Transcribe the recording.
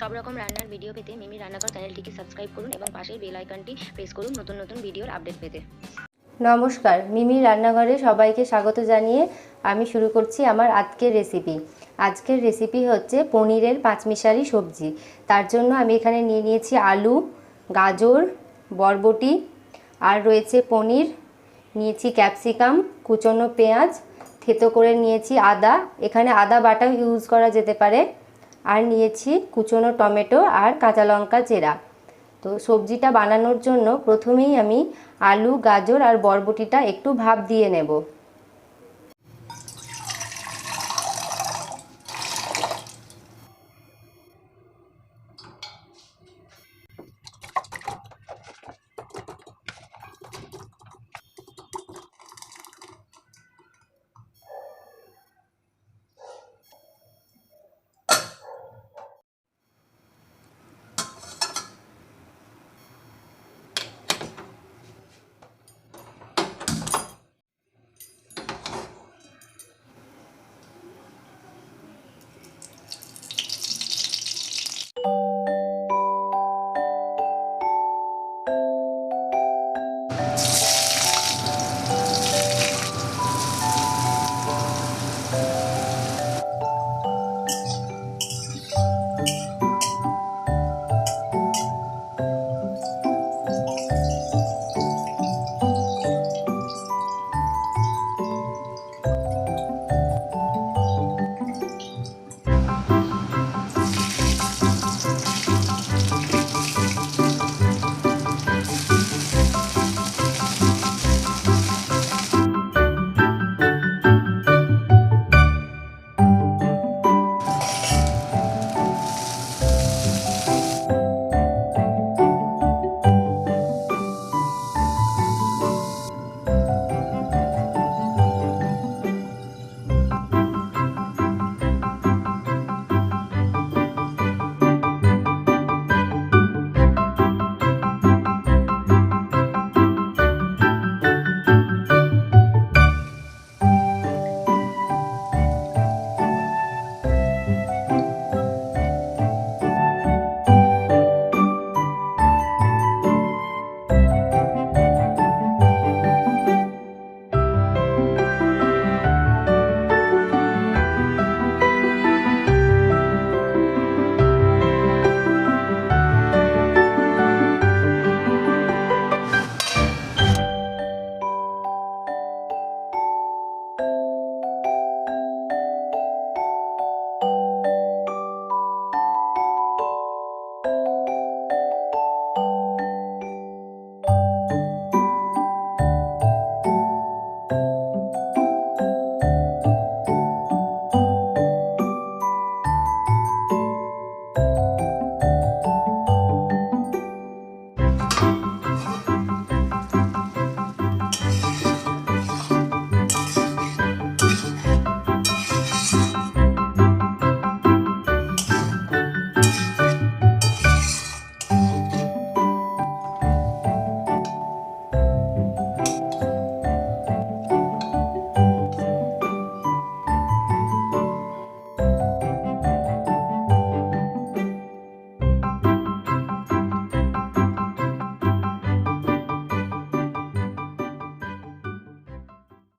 সব রকম রান্নার ভিডিও পেতে মিমি রান্নাঘর চ্যানেলটিকে সাবস্ক্রাইব করুন এবং পাশের বেল আইকনটি প্রেস করুন নতুন নতুন ভিডিওর আপডেট পেতে। নমস্কার, মিমি রান্নাঘরে সবাইকে স্বাগত জানিয়ে আমি শুরু করছি আমার আজকের রেসিপি। আজকের রেসিপি হচ্ছে পনিরের পাঁচমিশালি সবজি। তার জন্য আমি এখানে নিয়ে নিয়েছি আলু, গাজর, বরবটি, আর রয়েছে পনির, নিয়েছি ক্যাপসিকাম, কুচনো পেঁয়াজ, থেতো করে নিয়েছি আদা, এখানে আদা বাটাও ইউজ করা যেতে পারে, আর নিয়েছি কুচনো টমেটো আর কাঁচা লঙ্কা চেরা। তো সবজিটা বানানোর জন্য প্রথমেই আমি আলু, গাজর আর বরবটিটা একটু ভাপ দিয়ে নেব।